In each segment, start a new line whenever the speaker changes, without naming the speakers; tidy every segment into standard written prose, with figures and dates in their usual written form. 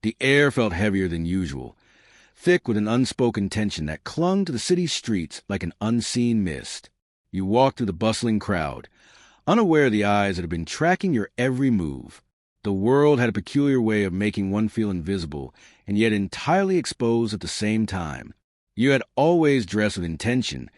The air felt heavier than usual, thick with an unspoken tension that clung to the city's streets like an unseen mist. You walked through the bustling crowd, unaware of the eyes that had been tracking your every move. The world had a peculiar way of making one feel invisible and yet entirely exposed at the same time. You had always dressed with intention,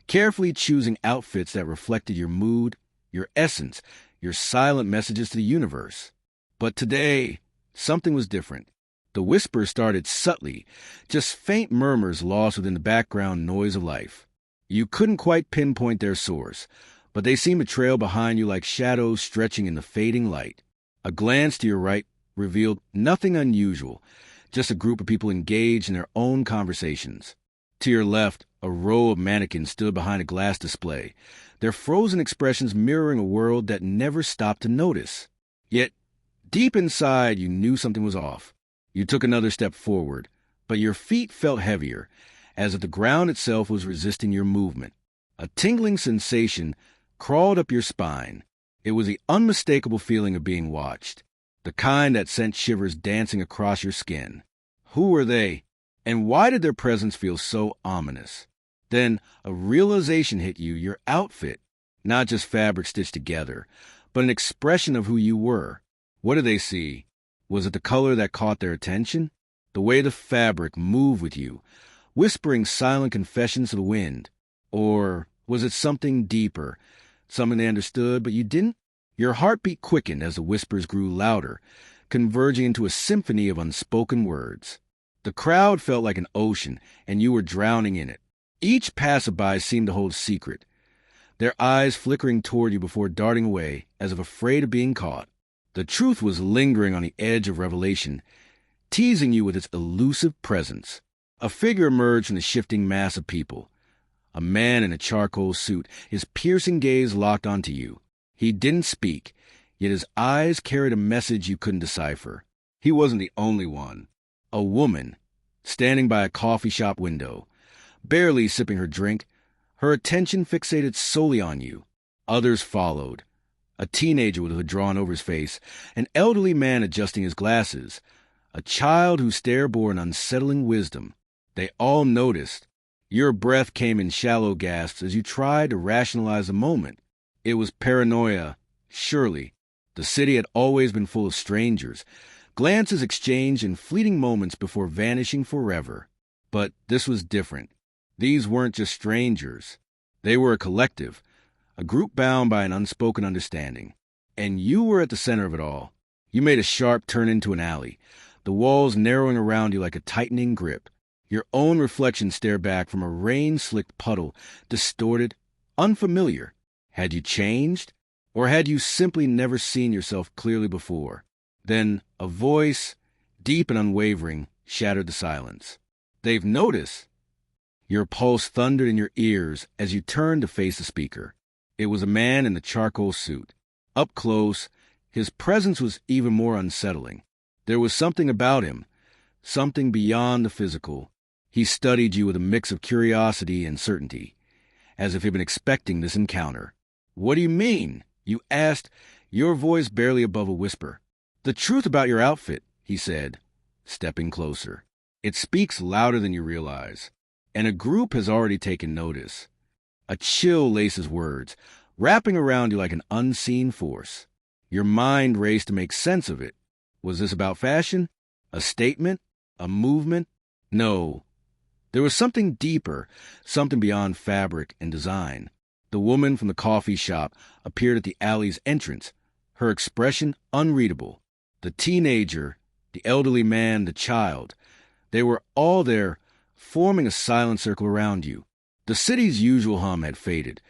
carefully choosing outfits that reflected your mood, your essence, your silent messages to the universe. But today, something was different. The whispers started subtly, just faint murmurs lost within the background noise of life. You couldn't quite pinpoint their source, but they seemed to trail behind you like shadows stretching in the fading light. A glance to your right revealed nothing unusual, just a group of people engaged in their own conversations. To your left, a row of mannequins stood behind a glass display, their frozen expressions mirroring a world that never stopped to notice. Yet, deep inside, you knew something was off. You took another step forward, but your feet felt heavier, as if the ground itself was resisting your movement. A tingling sensation crawled up your spine. It was the unmistakable feeling of being watched, the kind that sent shivers dancing across your skin. Who were they, and why did their presence feel so ominous? Then a realization hit you, your outfit, not just fabric stitched together, but an expression of who you were. What did they see? Was it the color that caught their attention? The way the fabric moved with you, whispering silent confessions to the wind? Or was it something deeper, something they understood but you didn't? Your heartbeat quickened as the whispers grew louder, converging into a symphony of unspoken words. The crowd felt like an ocean, and you were drowning in it. Each passerby seemed to hold a secret, their eyes flickering toward you before darting away, as if afraid of being caught. The truth was lingering on the edge of revelation, teasing you with its elusive presence. A figure emerged from the shifting mass of people. A man in a charcoal suit, his piercing gaze locked onto you. He didn't speak, yet his eyes carried a message you couldn't decipher. He wasn't the only one. A woman, standing by a coffee shop window, barely sipping her drink, her attention fixated solely on you. Others followed. A teenager with a hood drawn over his face, an elderly man adjusting his glasses, a child whose stare bore an unsettling wisdom. They all noticed. Your breath came in shallow gasps as you tried to rationalize the moment. It was paranoia, surely. The city had always been full of strangers, glances exchanged in fleeting moments before vanishing forever. But this was different. These weren't just strangers. They were a collective, a group bound by an unspoken understanding. And you were at the center of it all. You made a sharp turn into an alley, the walls narrowing around you like a tightening grip. Your own reflection stared back from a rain-slicked puddle, distorted, unfamiliar. Had you changed? Or had you simply never seen yourself clearly before? Then a voice, deep and unwavering, shattered the silence. "They've noticed." Your pulse thundered in your ears as you turned to face the speaker. It was a man in the charcoal suit. Up close, his presence was even more unsettling. There was something about him, something beyond the physical. He studied you with a mix of curiosity and certainty, as if he'd been expecting this encounter. "What do you mean?" you asked, your voice barely above a whisper. "The truth about your outfit," he said, stepping closer. "It speaks louder than you realize, and a group has already taken notice." A chill laced his words, wrapping around you like an unseen force. Your mind raced to make sense of it. Was this about fashion? A statement? A movement? No. There was something deeper, something beyond fabric and design. The woman from the coffee shop appeared at the alley's entrance, her expression unreadable. The teenager, the elderly man, the child, they were all there, forming a silent circle around you. The city's usual hum had faded,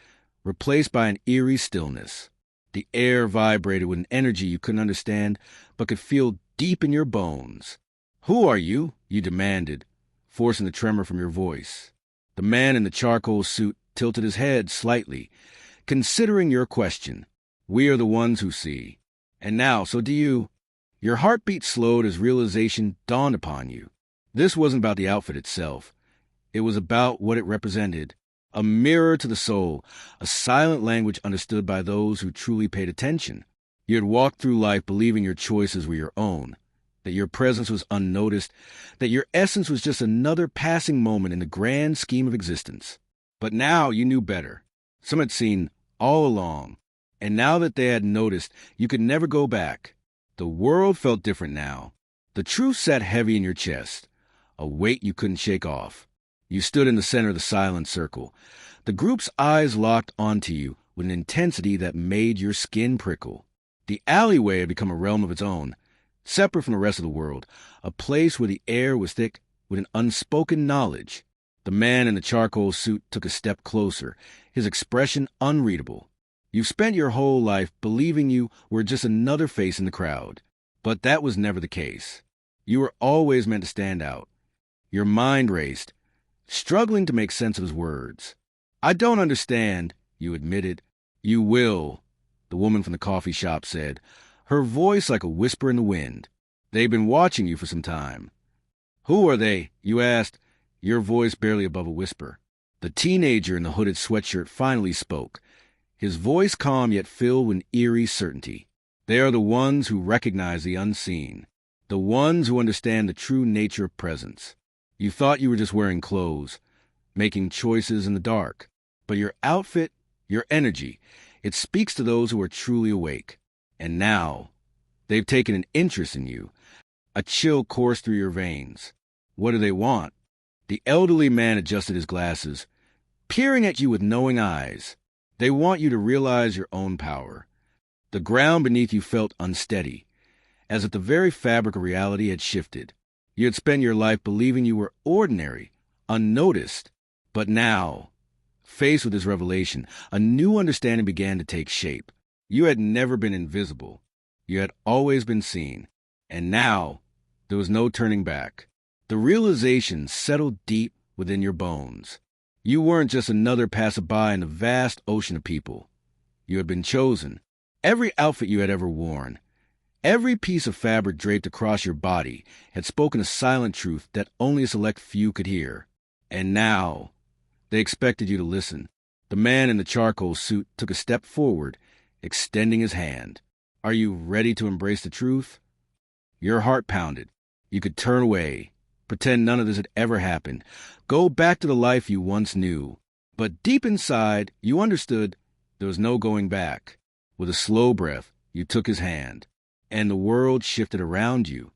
replaced by an eerie stillness. The air vibrated with an energy you couldn't understand, but could feel deep in your bones. "Who are you?" you demanded, forcing the tremor from your voice. The man in the charcoal suit tilted his head slightly, considering your question. "We are the ones who see. And now, so do you." Your heartbeat slowed as realization dawned upon you. This wasn't about the outfit itself. It was about what it represented. A mirror to the soul, a silent language understood by those who truly paid attention. You had walked through life believing your choices were your own, that your presence was unnoticed, that your essence was just another passing moment in the grand scheme of existence. But now you knew better. Some had seen all along, and now that they had noticed, you could never go back. The world felt different now. The truth sat heavy in your chest, a weight you couldn't shake off. You stood in the center of the silent circle. The group's eyes locked onto you with an intensity that made your skin prickle. The alleyway had become a realm of its own, separate from the rest of the world, a place where the air was thick with an unspoken knowledge. The man in the charcoal suit took a step closer, his expression unreadable. You've spent your whole life believing you were just another face in the crowd. But that was never the case. You were always meant to stand out. Your mind raced, struggling to make sense of his words. "I don't understand," you admitted. "You will," the woman from the coffee shop said, her voice like a whisper in the wind. "They've been watching you for some time." "Who are they?" you asked, your voice barely above a whisper. The teenager in the hooded sweatshirt finally spoke, his voice calm yet filled with eerie certainty. "They are the ones who recognize the unseen, the ones who understand the true nature of presence. You thought you were just wearing clothes, making choices in the dark. But your outfit, your energy, it speaks to those who are truly awake. And now, they've taken an interest in you. A chill coursed through your veins. What do they want?" The elderly man adjusted his glasses, peering at you with knowing eyes. "They want you to realize your own power." The ground beneath you felt unsteady, as if the very fabric of reality had shifted. You had spent your life believing you were ordinary, unnoticed. But now, faced with this revelation, a new understanding began to take shape. You had never been invisible. You had always been seen. And now, there was no turning back. The realization settled deep within your bones. You weren't just another passerby in the vast ocean of people. You had been chosen. Every outfit you had ever worn, every piece of fabric draped across your body had spoken a silent truth that only a select few could hear. And now, they expected you to listen. The man in the charcoal suit took a step forward, extending his hand. "Are you ready to embrace the truth?" Your heart pounded. You could turn away, pretend none of this had ever happened, go back to the life you once knew. But deep inside, you understood there was no going back. With a slow breath, you took his hand, and the world shifted around you.